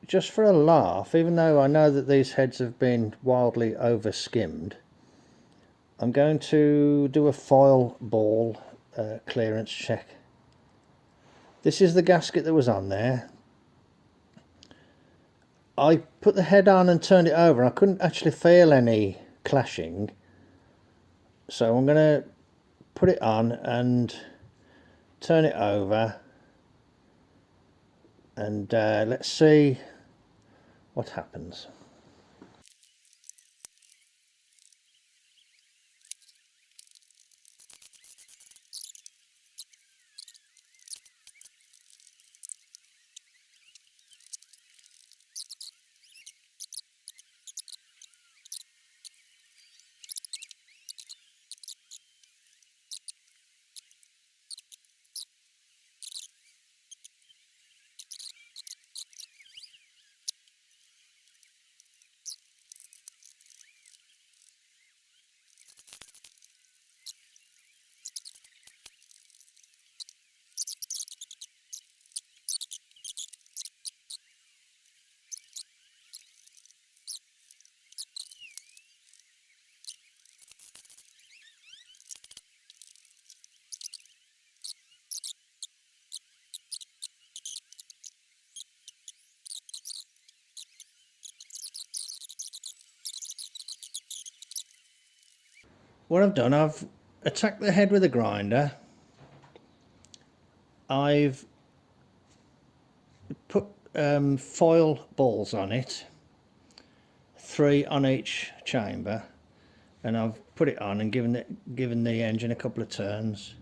just for a laugh, even though I know that these heads have been wildly over skimmed, I'm going to do a foil ball clearance check. This is the gasket that was on there. I put the head on and turned it over, and I couldn't actually feel any clashing, so I'm going to put it on and turn it over, and let's see what happens. What I've done, I've attacked the head with a grinder. I've put foil balls on it, 3 on each chamber, and I've put it on and given the engine a couple of turns.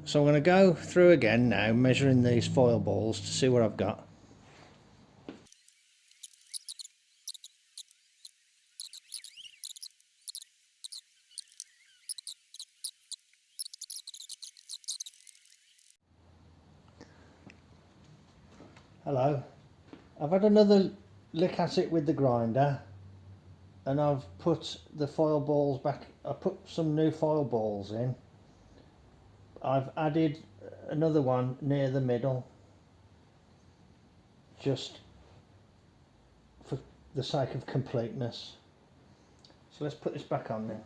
So I'm going to go through again now, measuring these foil balls to see what I've got. Hello. I've had another lick at it with the grinder, and I've put the foil balls back. I put some new foil balls in. I've added another one near the middle, just for the sake of completeness. So let's put this back on then.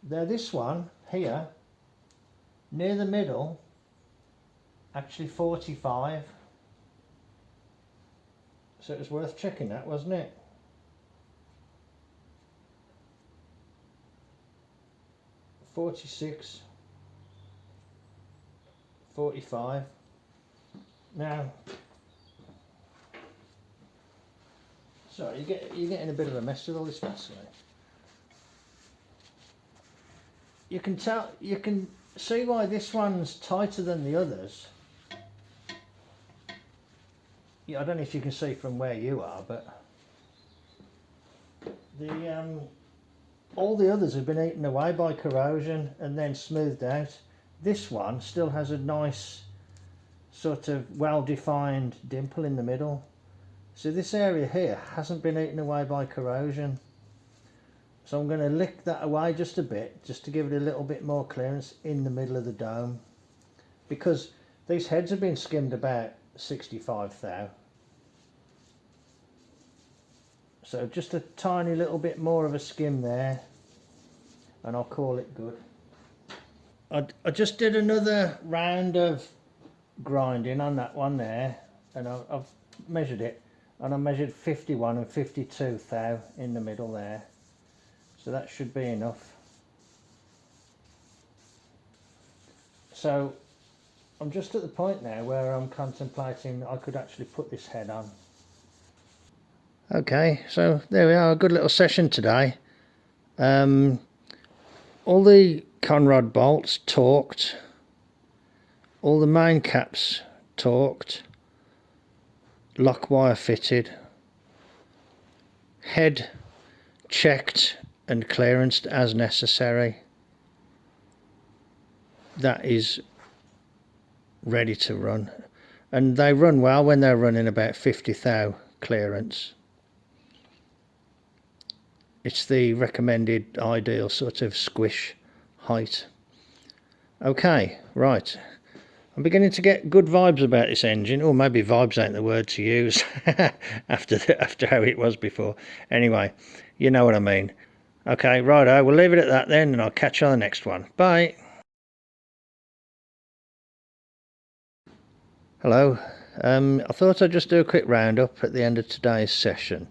Now this one here, near the middle, actually 45. So it was worth checking that, wasn't it? .46, 45. Now, sorry, you're getting a bit of a mess with all this Vaseline. You can tell, you can see why this one's tighter than the others. Yeah, I don't know if you can see from where you are, but the all the others have been eaten away by corrosion and then smoothed out. This one still has a nice sort of well-defined dimple in the middle. So this area here hasn't been eaten away by corrosion. So I'm going to lick that away just a bit, just to give it a little bit more clearance in the middle of the dome. Because these heads have been skimmed about 65 thou. So just a tiny little bit more of a skim there, and I'll call it good. I just did another round of grinding on that one there, and I've measured it, and I measured 51 and 52 thou in the middle there. So that should be enough. So I'm just at the point now where I'm contemplating I could actually put this head on. Okay, so there we are, a good little session today. All the conrod bolts torqued, all the main caps torqued, lock wire fitted, head checked and clearanced as necessary. that is ready to run, and they run well when they're running about 50 thou clearance. It's the recommended ideal sort of squish height. Okay, right. I'm beginning to get good vibes about this engine, or maybe vibes ain't the word to use after how it was before. Anyway, you know what I mean. Okay, righto, we'll leave it at that then, and I'll catch you on the next one. Bye. Hello. I thought I'd just do a quick roundup at the end of today's session.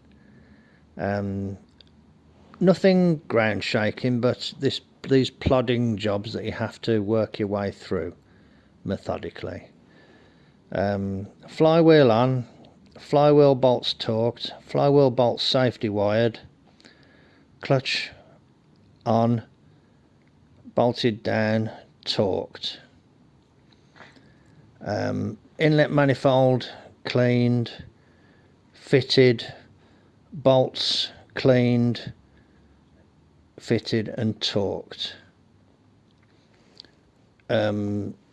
Nothing ground shaking, but these plodding jobs that you have to work your way through methodically. Flywheel on, flywheel bolts torqued, flywheel bolts safety wired, clutch on, bolted down, torqued. Inlet manifold cleaned, fitted, bolts cleaned, fitted and torqued.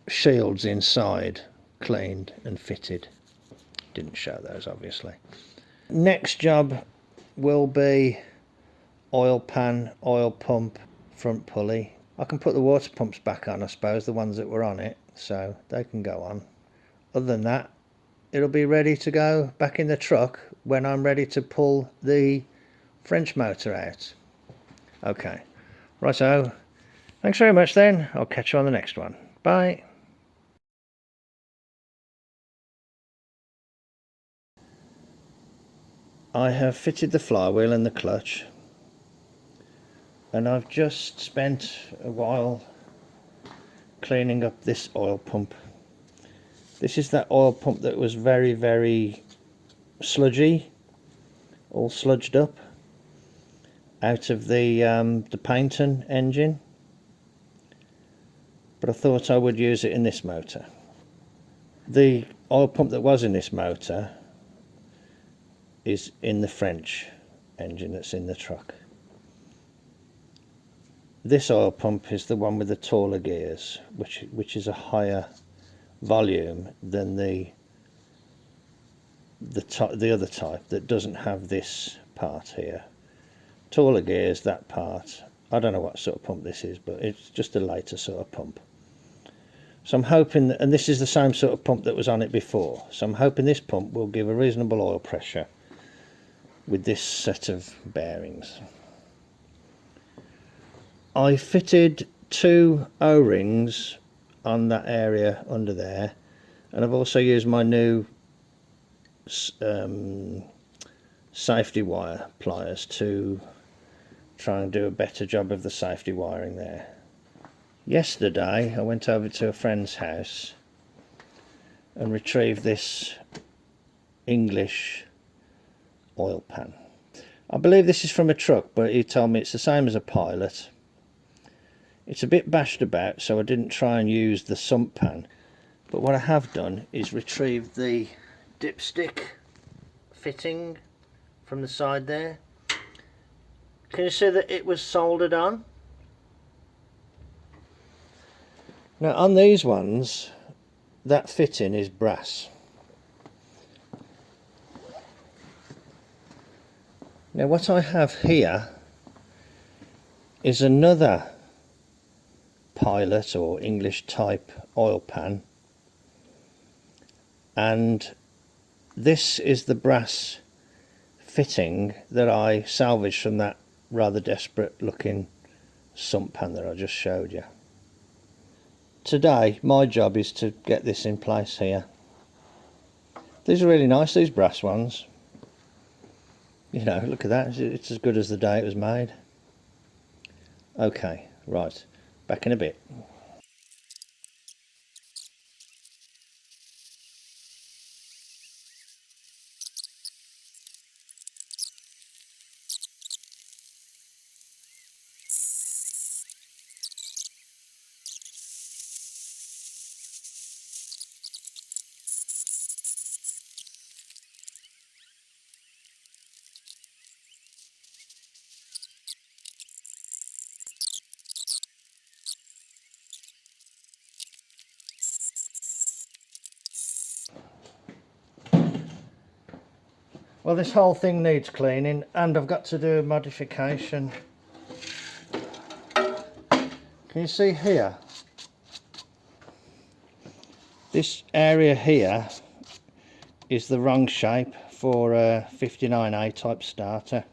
Shields inside cleaned and fitted. Didn't show those obviously. Next job will be oil pan, oil pump, front pulley. I can put the water pumps back on, I suppose, the ones that were on it, so they can go on. Other than that, it'll be ready to go back in the truck when I'm ready to pull the French motor out. Okay, righto. Thanks very much then. I'll catch you on the next one. Bye. I have fitted the flywheel and the clutch, and I've just spent a while cleaning up this oil pump. This is that oil pump that was very, very sludgy, all sludged up out of the Painton engine, but I thought I would use it in this motor. The oil pump that was in this motor is in the French engine that's in the truck. This oil pump is the one with the taller gears, which is a higher volume than the other type that doesn't have this part here. Taller gears, that part. I don't know what sort of pump this is, but it's just a later sort of pump. So I'm hoping, and this is the same sort of pump that was on it before, so I'm hoping this pump will give a reasonable oil pressure with this set of bearings. I fitted 2 O-rings on that area under there, and I've also used my new safety wire pliers to try and do a better job of the safety wiring there. Yesterday I went over to a friend's house and retrieved this English oil pan. I believe this is from a truck, but he told me it's the same as a Pilot. It's a bit bashed about, so I didn't try and use the sump pan, but what I have done is retrieve the dipstick fitting from the side there. Can you see that it was soldered on? Now on these ones, that fitting is brass. Now what I have here is another Pilot or English type oil pan, and this is the brass fitting that I salvaged from that rather desperate looking sump pan that I just showed you. Today my job is to get this in place here. These are really nice, these brass ones. You know, look at that, it's as good as the day it was made. Okay, right, back in a bit. Well, this whole thing needs cleaning, and I've got to do a modification. Can you see here? This area here is the wrong shape for a 59A type starter.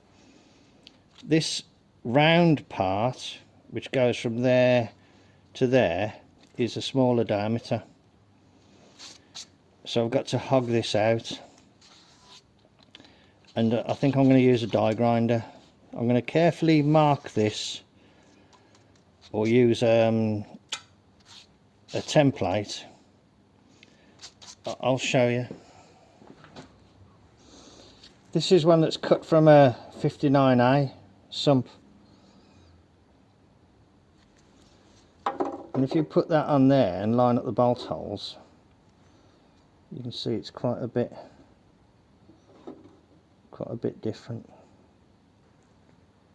This round part, which goes from there to there, is a smaller diameter. So I've got to hog this out, and I think I'm going to use a die grinder. I'm going to carefully mark this, or use a template. I'll show you. This is one that's cut from a 59A sump, and if you put that on there and line up the bolt holes, you can see it's quite a bit different.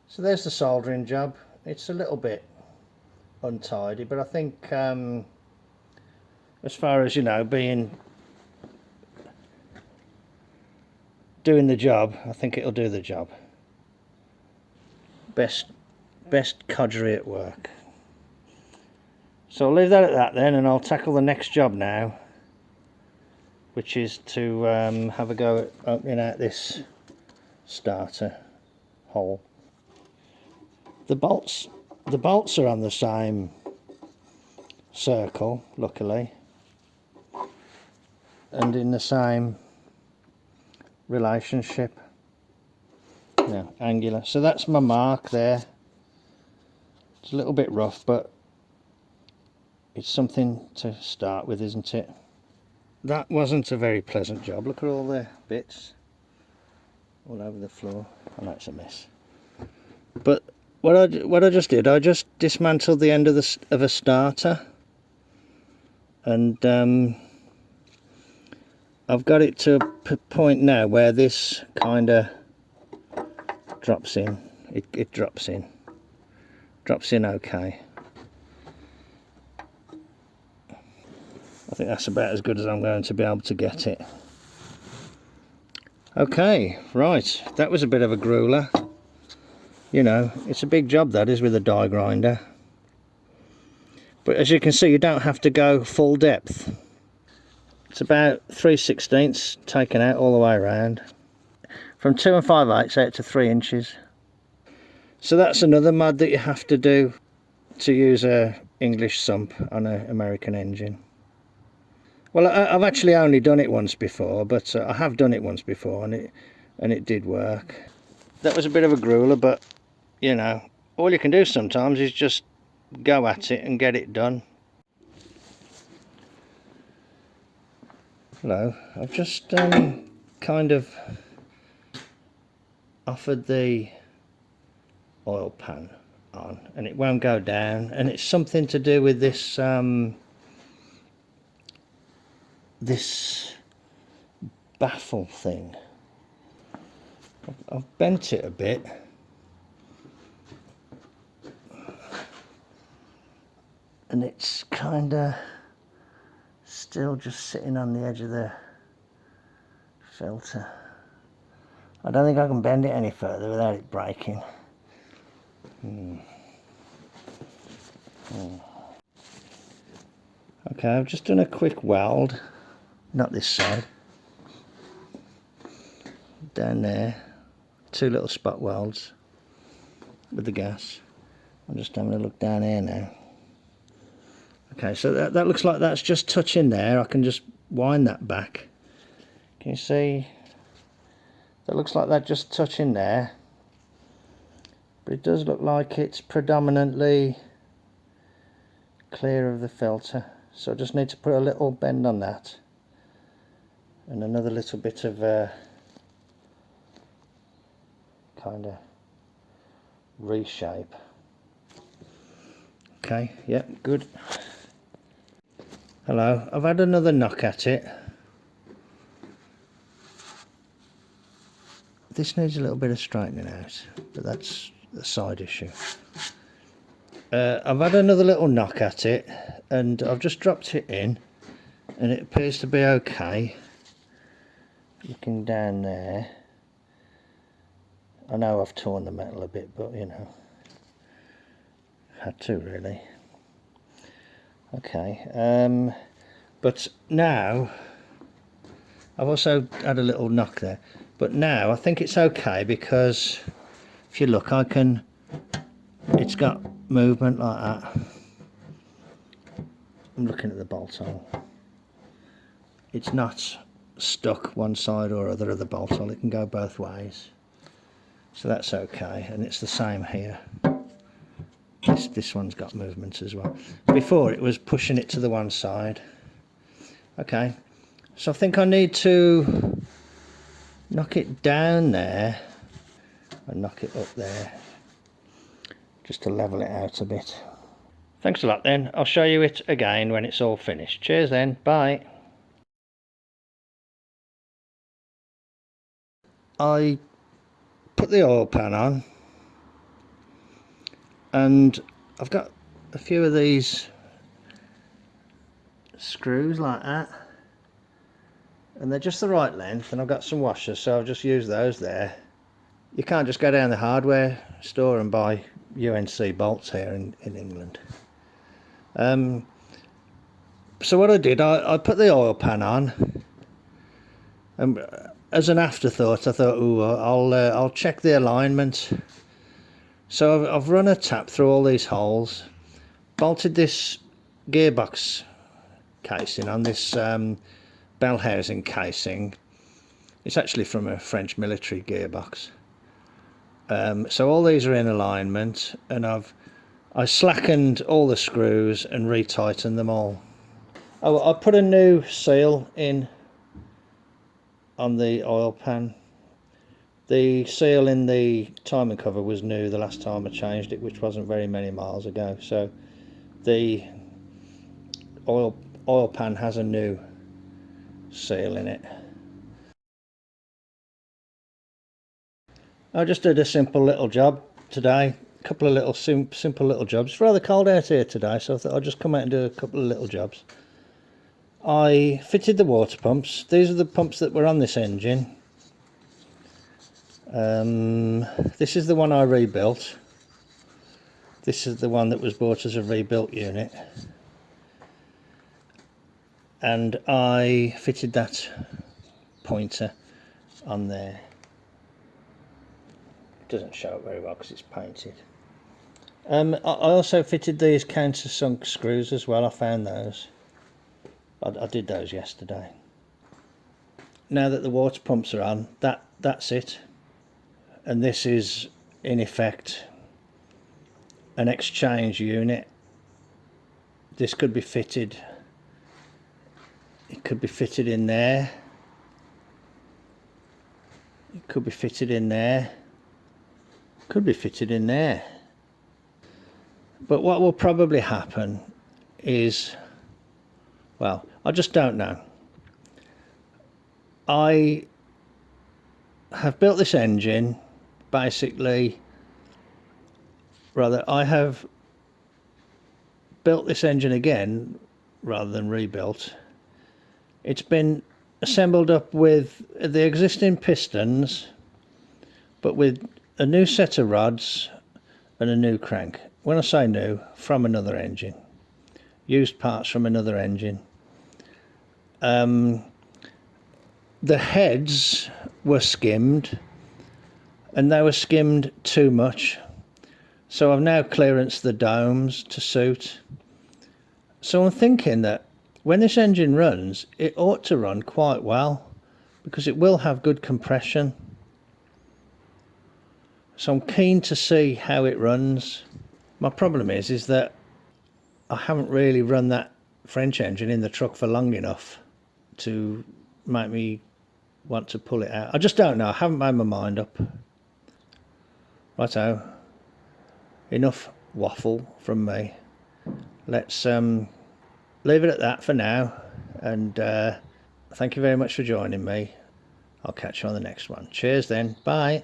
So there's the soldering job. It's a little bit untidy, but I think as far as, you know, doing the job, I think it'll do the job. Best codgery at work. So I'll leave that at that then, and I'll tackle the next job now, which is to have a go at opening out this starter hole. The bolts are on the same circle, luckily, and in the same relationship, angular. So that's my mark there. It's a little bit rough, but it's something to start with, isn't it? That wasn't a very pleasant job. Look at all the bits all over the floor. Oh, that's a mess. But what I just did, I just dismantled the end of a starter, and I've got it to a point now where this kind of drops in. It drops in okay. I think that's about as good as I'm going to be able to get it. Okay, right, that was a bit of a grueler. You know, it's a big job, that is, with a die grinder. But as you can see, you don't have to go full depth. It's about 3/16 taken out all the way around. From 2 5/8 out to 3 inches. So that's another mod that you have to do to use a English sump on an American engine. Well, I've actually only done it once before, but I have done it once before, and it did work. That was a bit of a grueler, but you know, all you can do sometimes is just go at it and get it done. Hello, I've just kind of offered the oil pan on, and it won't go down, and it's something to do with this this baffle thing. I've bent it a bit, and it's kind of still just sitting on the edge of the filter. I don't think I can bend it any further without it breaking. Okay, I've just done a quick weld, not this side, down there, 2 little spot welds with the gas. I'm just having a look down here now. Okay, so that looks like that's just touching there. I can just wind that back. Can you see? That looks like that just touching there. But it does look like it's predominantly clear of the filter. So I just need to put a little bend on that. And another little bit of kind of reshape. Okay, yep, good. Hello, I've had another knock at it. This needs a little bit of straightening out, but that's a side issue. I've had another little knock at it, and I've just dropped it in, and it appears to be okay. Looking down there, I know I've torn the metal a bit, but you know, had to really. Okay, but now I've also had a little knock there, but now I think it's okay, because if you look, it's got movement like that. I'm looking at the bolt hole. It's not stuck one side or other of the bolt hole, it can go both ways. So that's okay, and it's the same here. This one's got movement as well. Before it was pushing it to the one side. Okay, so I think I need to knock it down there and knock it up there, just to level it out a bit. Thanks a lot then. I'll show you it again when it's all finished. Cheers then, bye. I put the oil pan on, and I've got a few of these screws like that, and they're just the right length, and I've got some washers, so I'll just use those there. You can't just go down the hardware store and buy UNC bolts here in England. So what I did, I put the oil pan on, and as an afterthought I thought, ooh, I'll check the alignment. So I've run a tap through all these holes, bolted this gearbox casing on this bell housing casing. It's actually from a French military gearbox. So all these are in alignment, and I slackened all the screws and retightened them all. Oh, I put a new seal in on the oil pan. The seal in the timing cover was new the last time I changed it, which wasn't very many miles ago. So the oil pan has a new seal in it. I just did a simple little job today. A couple of little simple little jobs. It's rather cold out here today, so I thought I'd just come out and do a couple of little jobs. I fitted the water pumps. These are the pumps that were on this engine. This is the one I rebuilt. This is the one that was bought as a rebuilt unit, and I fitted that pointer on there. It doesn't show up very well because it's painted. I also fitted these countersunk screws as well. I found those. I did those yesterday. Now that the water pumps are on, that's it. And this is in effect an exchange unit. This could be fitted, it could be fitted in there, it could be fitted in there, could be fitted in there. But what will probably happen is, well, I just don't know. I have built this engine basically, I have built this engine again rather than rebuilt. It's been assembled up with the existing pistons, but with a new set of rods and a new crank. When I say new, from another engine. Used parts from another engine. The heads were skimmed, and they were skimmed too much, so I've now clearanced the domes to suit. So I'm thinking that when this engine runs, it ought to run quite well, because it will have good compression. So I'm keen to see how it runs. My problem is that I haven't really run that French engine in the truck for long enough to make me want to pull it out. I just don't know. I haven't made my mind up. Righto. Enough waffle from me. Let's leave it at that for now. And thank you very much for joining me. I'll catch you on the next one. Cheers then. Bye.